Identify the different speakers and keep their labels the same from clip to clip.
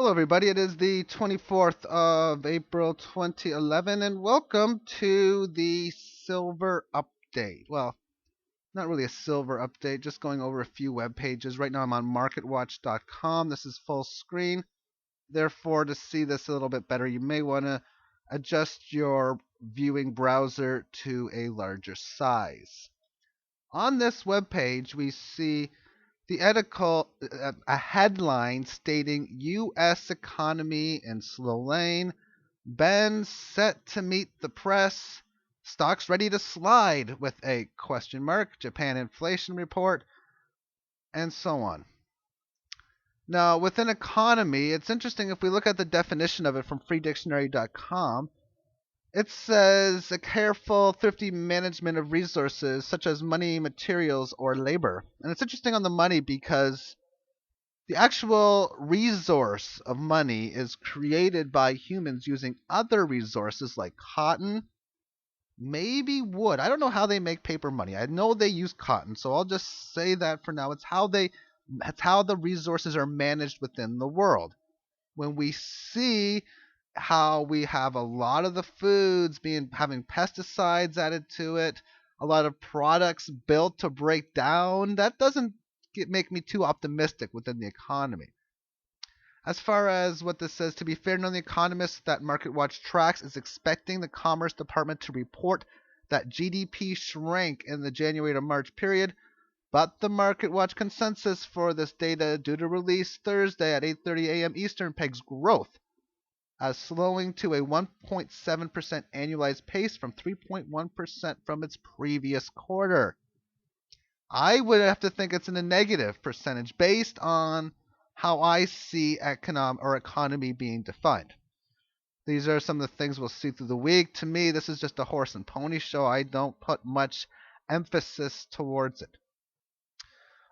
Speaker 1: Hello, everybody. It is the 24th of April 2011, and welcome to the Silver Update. Well, not really a silver update, just going over a few web pages. Right now I'm on marketwatch.com. This is full screen. Therefore, to see this a little bit better, you may want to adjust your viewing browser to a larger size. On this web page, we see the article, a headline stating U.S. economy in slow lane, Ben set to meet the press, stocks ready to slide with a question mark, Japan inflation report, and so on. Now, within economy, it's interesting if we look at the definition of it from freedictionary.com. It says a careful, thrifty management of resources such as money, materials, or labor. And it's interesting on the money because the actual resource of money is created by humans using other resources like cotton, maybe wood. I don't know how they make paper money. I know they use cotton, so I'll just say that for now. It's how the resources are managed within the world. When we see how we have a lot of the foods having pesticides added to it, a lot of products built to break down, that doesn't make me too optimistic within the economy. As far as what this says, to be fair, none of the economists that MarketWatch tracks is expecting the Commerce Department to report that GDP shrank in the January to March period, but the MarketWatch consensus for this data due to release Thursday at 8:30 a.m. Eastern pegs growth as slowing to a 1.7% annualized pace from 3.1% from its previous quarter. I would have to think it's in a negative percentage based on how I see economy being defined. These are some of the things we'll see through the week. To me, this is just a horse and pony show. I don't put much emphasis towards it.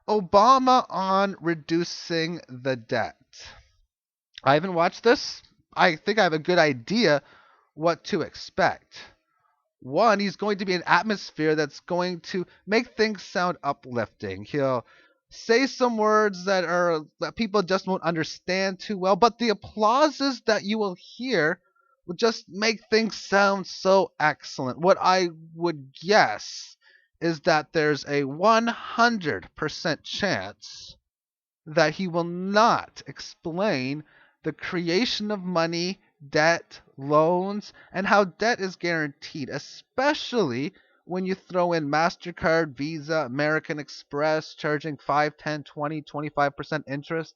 Speaker 1: Obama on reducing the debt. I haven't watched this. I think I have a good idea what to expect. One, he's going to be an atmosphere that's going to make things sound uplifting. He'll say some words that people just won't understand too well, but the applauses that you will hear will just make things sound so excellent. What I would guess is that there's a 100% chance that he will not explain the creation of money, debt, loans, and how debt is guaranteed, especially when you throw in MasterCard, Visa, American Express charging 5, 10, 20, 25% interest,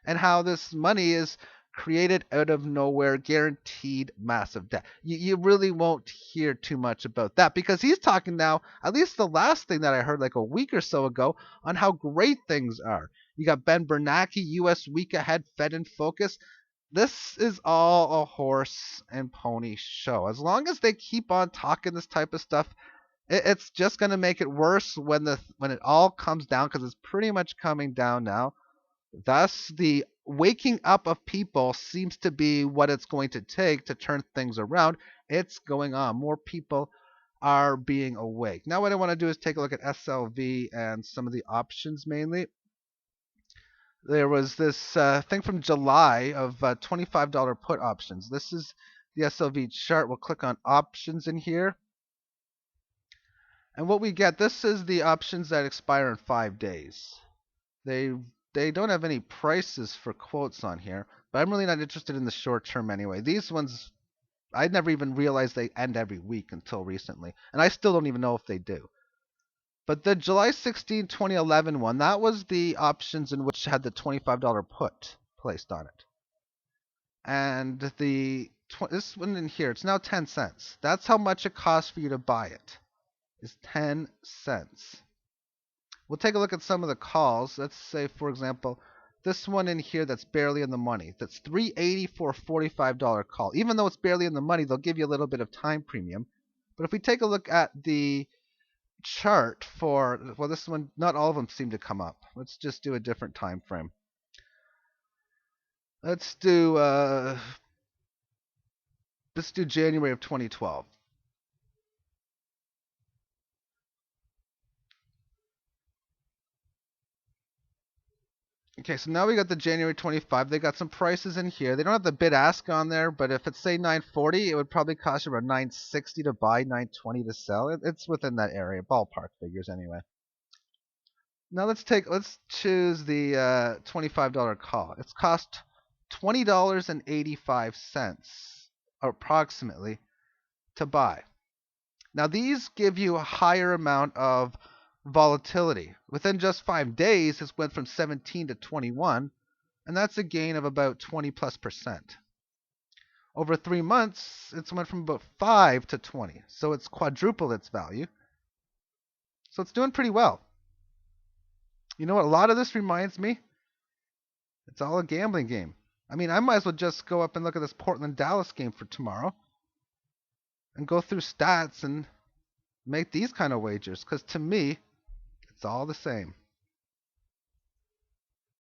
Speaker 1: and how this money is created out of nowhere, guaranteed massive debt. You really won't hear too much about that because he's talking now, at least the last thing that I heard like a week or so ago, on how great things are. You got Ben Bernanke, U.S. week ahead, Fed in focus. This is all a horse and pony show. As long as they keep on talking this type of stuff, it's just going to make it worse when it all comes down, because it's pretty much coming down now. Thus, the waking up of people seems to be what it's going to take to turn things around. It's going on. More people are being awake. Now, what I want to do is take a look at SLV and some of the options mainly. There was this thing from July of $25 put options. This is the SLV chart. We'll click on options in here. And what we get, this is the options that expire in 5 days. They they don't have any prices for quotes on here, but I'm really not interested in the short term anyway. These ones, I never even realized they end every week until recently, and I still don't even know if they do. But the July 16, 2011 one, that was the options in which had the $25 put placed on it. And this one in here, it's now 10 cents. That's how much it costs for you to buy it, is 10 cents. We'll take a look at some of the calls. Let's say, for example, this one in here that's barely in the money. That's $3.80 for a $45 call. Even though it's barely in the money, they'll give you a little bit of time premium. But if we take a look at the chart for, well, this one, not all of them seem to come up. Let's just do a different time frame. Let's do January of 2012. Okay, so now we got the January 25. They got some prices in here. They don't have the bid ask on there, but if it's say 940, it would probably cost you around 960 to buy, 920 to sell. It's within that area, ballpark figures anyway. Now let's choose the $25 call. It's cost $20.85 approximately to buy. Now these give you a higher amount of volatility. Within just 5 days, this went from 17 to 21, and that's a gain of about 20 plus percent. Over 3 months, it's went from about 5 to 20, so it's quadrupled its value. So it's doing pretty well. You know what? A lot of this reminds me. It's all a gambling game. I mean, I might as well just go up and look at this Portland Dallas game for tomorrow and go through stats and make these kind of wagers, because to me, it's all the same.